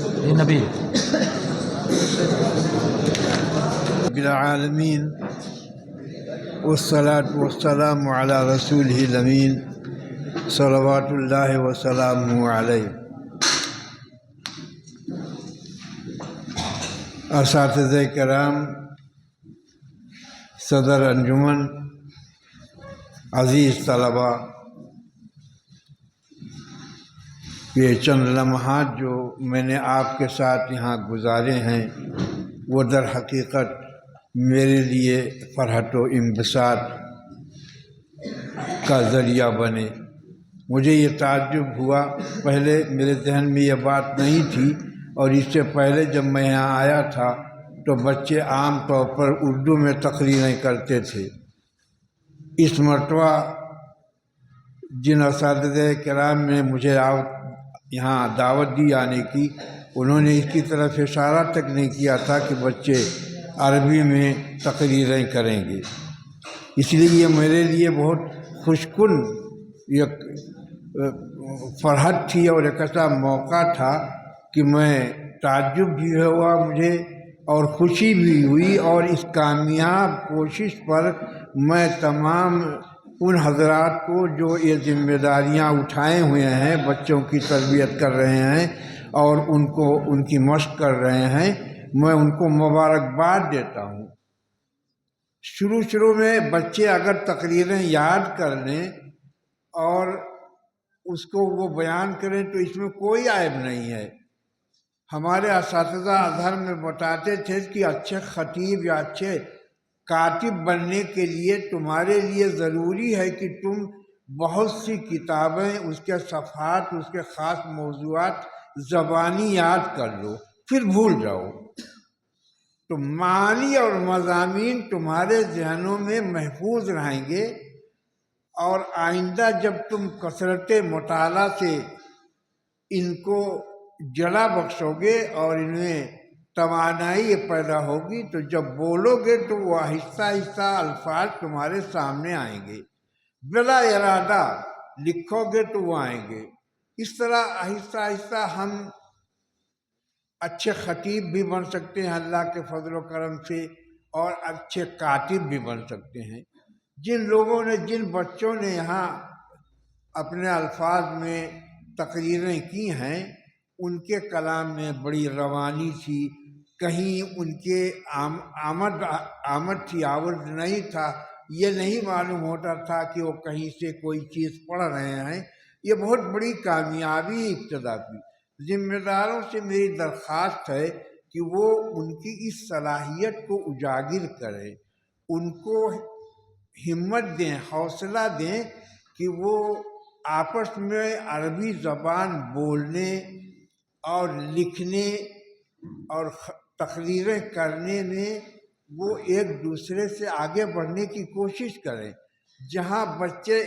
نبی رب العالمین والصلاة والسلام علی رسولہ الامین صلوات اللہ وسلامہ علیہ۔ اساتذہ کرام، صدر انجمن، عزیز طلباء، یہ چند لمحات جو میں نے آپ کے ساتھ یہاں گزارے ہیں وہ در حقیقت میرے لیے فرحت و انبساط کا ذریعہ بنے۔ مجھے یہ تعجب ہوا، پہلے میرے ذہن میں یہ بات نہیں تھی، اور اس سے پہلے جب میں یہاں آیا تھا تو بچے عام طور پر اردو میں تقریریں کرتے تھے۔ اس مرتبہ جن اساتذہ کرام نے مجھے یہاں دعوت دی آنے کی، انہوں نے اس کی طرف اشارہ تک نہیں کیا تھا کہ بچے عربی میں تقریریں کریں گے۔ اس لیے یہ میرے لیے بہت خوش کن ایک فرحت تھی اور ایک ایسا موقع تھا کہ میں تعجب بھی ہوا مجھے اور خوشی بھی ہوئی، اور اس کامیاب کوشش پر میں تمام ان حضرات کو جو یہ ذمہ داریاں اٹھائے ہوئے ہیں، بچوں کی تربیت کر رہے ہیں اور ان کی مشق کر رہے ہیں، میں ان کو مبارکباد دیتا ہوں۔ شروع میں بچے اگر تقریریں یاد کر لیں اور اس کو وہ بیان کریں تو اس میں کوئی عیب نہیں ہے۔ ہمارے اساتذہ ازہر میں بتاتے تھے کہ اچھے خطیب یا اچھے کاتب بننے کے لیے تمہارے لیے ضروری ہے کہ تم بہت سی کتابیں، اس کے صفحات، اس کے خاص موضوعات زبانی یاد کر لو، پھر بھول جاؤ تو معانی اور مضامین تمہارے ذہنوں میں محفوظ رہیں گے، اور آئندہ جب تم کثرت مطالعہ سے ان کو جلا بخشو گے اور انہیں توانائی پیدا ہوگی تو جب بولو گے تو وہ آہستہ آہستہ الفاظ تمہارے سامنے آئیں گے، بلا ارادہ لکھو گے تو وہ آئیں گے۔ اس طرح آہستہ آہستہ ہم اچھے خطیب بھی بن سکتے ہیں اللہ کے فضل و کرم سے، اور اچھے کاتب بھی بن سکتے ہیں۔ جن بچوں نے یہاں اپنے الفاظ میں تقریریں کی ہیں، ان کے کلام میں بڑی روانی تھی، کہیں ان کے آمد تھی آورد نہیں تھا، یہ نہیں معلوم ہوتا تھا کہ وہ کہیں سے کوئی چیز پڑھ رہے ہیں۔ یہ بہت بڑی کامیابی ابتدا کی۔ ذمہ داروں سے میری درخواست ہے کہ وہ ان کی اس صلاحیت کو اجاگر کریں، ان کو ہمت دیں، حوصلہ دیں کہ وہ آپس میں عربی زبان بولنے اور لکھنے اور تقریریں کرنے میں وہ ایک دوسرے سے آگے بڑھنے کی کوشش کریں۔ جہاں بچے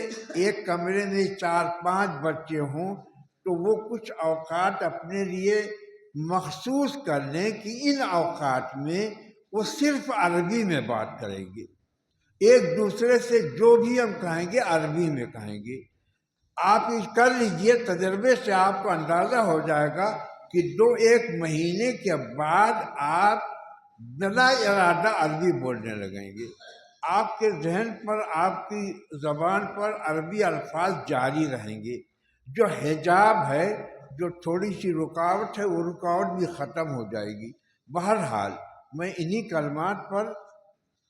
ایک کمرے میں 4-5 بچے ہوں تو وہ کچھ اوقات اپنے لیے مخصوص کر لیں کہ ان اوقات میں وہ صرف عربی میں بات کریں گے، ایک دوسرے سے جو بھی ہم کہیں گے عربی میں کہیں گے۔ آپ کر لیجئے، تجربے سے آپ کو اندازہ ہو جائے گا کہ 2-1 مہینے کے بعد آپ بلا ارادہ عربی بولنے لگیں گے۔ آپ کے ذہن پر، آپ کی زبان پر عربی الفاظ جاری رہیں گے۔ جو حجاب ہے، جو تھوڑی سی رکاوٹ ہے، وہ رکاوٹ بھی ختم ہو جائے گی۔ بہرحال میں انہی کلمات پر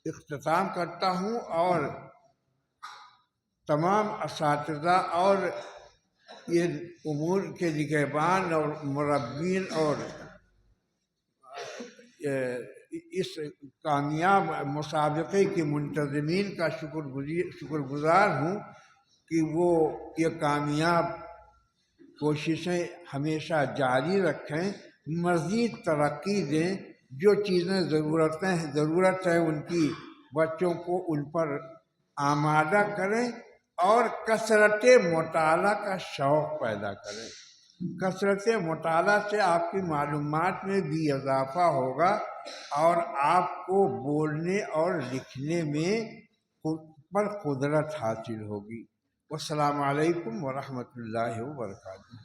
اختتام کرتا ہوں، اور تمام اساتذہ اور یہ امور کے نگہبان اور مربین اور اس کامیاب مسابقے کے منتظمین کا شکر گزار ہوں کہ وہ یہ کامیاب کوششیں ہمیشہ جاری رکھیں، مزید ترقی دیں، جو چیزیں ضرورت ہے ان کی بچوں کو ان پر آمادہ کریں، اور کثرت مطالعہ کا شوق پیدا کریں۔ کثرت مطالعہ سے آپ کی معلومات میں بھی اضافہ ہوگا، اور آپ کو بولنے اور لکھنے میں قدرت حاصل ہوگی۔ والسلام علیکم ورحمۃ اللہ وبرکاتہ۔